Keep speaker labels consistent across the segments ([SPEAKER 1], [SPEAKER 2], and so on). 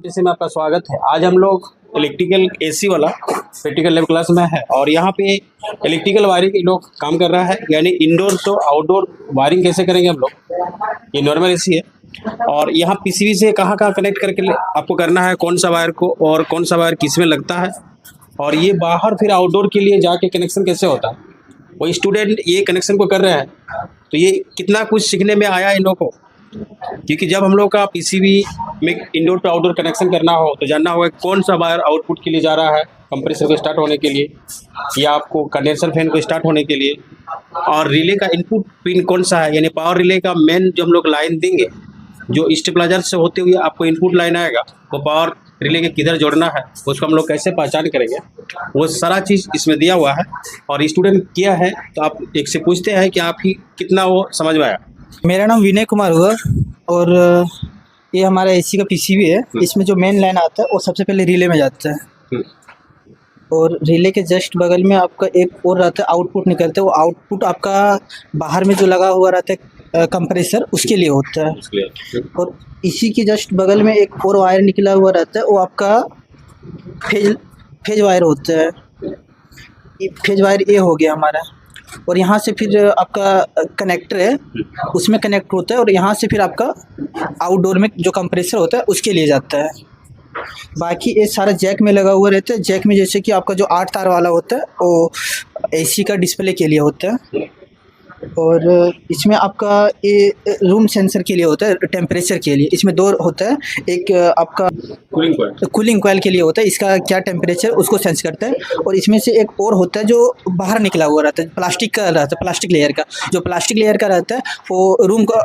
[SPEAKER 1] जैसे में आपका स्वागत है। आज हम लोग इलेक्ट्रिकल एसी वाला प्रैक्टिकल लैब क्लास में है और यहाँ पे इलेक्ट्रिकल वायरिंग लोग काम कर रहा है, यानी इंडोर तो आउटडोर वायरिंग कैसे करेंगे हम लोग। ये नॉर्मल एसी है और यहाँ पीसीबी से कहाँ कनेक्ट करके आपको करना है, कौन सा वायर को और कौन सा वायर किस में लगता है, और ये बाहर फिर आउटडोर के लिए जाके कनेक्शन कैसे होता है। वही स्टूडेंट ये कनेक्शन को कर रहे हैं तो ये कितना कुछ सीखने में आया इन लोगों को, क्योंकि जब हम लोग का पीसीबी में इंडोर टू आउटडोर कनेक्शन करना हो तो जानना होगा कौन सा वायर आउटपुट के लिए जा रहा है, कंप्रेसर को स्टार्ट होने के लिए या आपको कंडेंसर फैन को स्टार्ट होने के लिए, और रिले का इनपुट पिन कौन सा है, यानी पावर रिले का मेन जो हम लोग लाइन देंगे, जो स्टेबलाइजर से होते हुए आपको इनपुट लाइन आएगा, वो पावर रिले के किधर जोड़ना है, उसको हम लोग कैसे पहचान करेंगे, वो सारा चीज़ इसमें दिया हुआ है। और स्टूडेंट किया है तो आप एक से पूछते हैं कि आप ही कितना वो समझ में आया।
[SPEAKER 2] मेरा नाम विनय कुमार हुआ और ये हमारा एसी का पीसीबी है। इसमें जो मेन लाइन आता है वो सबसे पहले रिले में जाता है और रिले के जस्ट बगल में आपका एक और रहता है आउटपुट निकलता है। वो आउटपुट आपका बाहर में जो लगा हुआ रहता है कंप्रेसर, उसके लिए होता है। और इसी के जस्ट बगल में एक और वायर निकला हुआ रहता है, वो आपका फेज वायर होता है। फेज वायर ये हो गया हमारा, और यहाँ से फिर आपका कनेक्टर है, उसमें कनेक्ट होता है और यहाँ से फिर आपका आउटडोर में जो कंप्रेसर होता है उसके लिए जाता है। बाकी ये सारा जैक में लगा हुआ रहता है। जैक में जैसे कि आपका जो 8 तार वाला होता है वो एसी का डिस्प्ले के लिए होता है, और इसमें आपका ये रूम सेंसर के लिए होता है, टेम्परेचर के लिए। इसमें 2 होता है, एक आपका कूलिंग कॉइल के लिए होता है, इसका क्या टेम्परेचर उसको सेंस करता है, और इसमें से एक और होता है जो बाहर निकला हुआ रहता है, प्लास्टिक का रहता है, प्लास्टिक लेयर का। जो प्लास्टिक लेयर का रहता है वो रूम का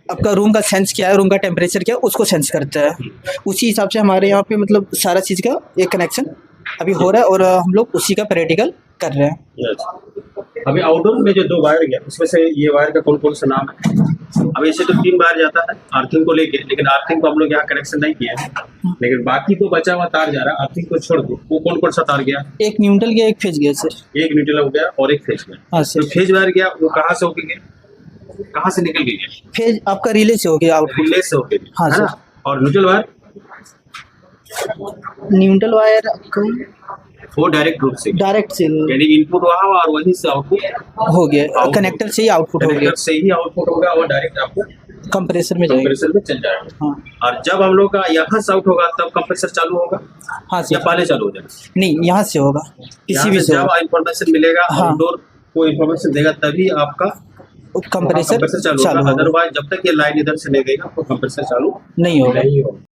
[SPEAKER 2] आपका रूम का सेंस क्या है, रूम का टेम्परेचर क्या है, उसको सेंस करता है। उसी हिसाब से हमारे यहाँ पे मतलब सारा चीज़ का एक कनेक्शन अभी हो रहा है और हम लोग उसी का प्रैक्टिकल कर रहे हैं।
[SPEAKER 1] अभी आउटडोर में जो 2 वायर गया उसमें से ये वायर का कौन कौन सा नाम है। अब ऐसे तो 3 वायर जाता है अर्थिंग को लेके, लेकिन अर्थिंग को हम लोग यहाँ कनेक्शन नहीं किया है, लेकिन बाकी तो बचा हुआ तार जा रहा है। अर्थिंग को छोड़ दो, वो कौन कौन सा तार गया।
[SPEAKER 2] एक न्यूट्रल गया, एक फेज गया सर।
[SPEAKER 1] एक न्यूट्रल हो गया और एक फेज गया।
[SPEAKER 2] हाँ सर।
[SPEAKER 1] तो फेज वायर गया वो कहाँ से होके गया, कहाँ से निकल के गया।
[SPEAKER 2] फेज आपका रिले से हो गया, आउटपुट
[SPEAKER 1] रिले से होके गया।
[SPEAKER 2] हाँ
[SPEAKER 1] है ना? और न्यूट्रल वायर,
[SPEAKER 2] न्यूट्रल वायर
[SPEAKER 1] वो डायरेक्ट रूप से यानी इनपुट वहाँ और वहीं से आउटपुट
[SPEAKER 2] हो गया, कनेक्टर से ही आउटपुट हो गया,
[SPEAKER 1] कनेक्टर से ही आउटपुट होगा और डायरेक्ट आपको
[SPEAKER 2] कंप्रेसर में जाएगा,
[SPEAKER 1] कंप्रेसर में चल जाएगा।
[SPEAKER 2] हाँ।
[SPEAKER 1] और जब हम लोग का यहाँ से आउट होगा तब कंप्रेसर चालू होगा।
[SPEAKER 2] हाँ
[SPEAKER 1] या पहले चालू हो जाएगा।
[SPEAKER 2] नहीं, यहाँ से होगा, किसी भी से
[SPEAKER 1] जब इंफॉर्मेशन मिलेगा,
[SPEAKER 2] हाँ।
[SPEAKER 1] आउटडोर को इंफॉर्मेशन देगा तभी आपका
[SPEAKER 2] कंप्रेसर
[SPEAKER 1] चालू होगा। अदरवाइज जब तक ये लाइन इधर से नहीं गएगा तो कंप्रेसर चालू
[SPEAKER 2] नहीं होगा।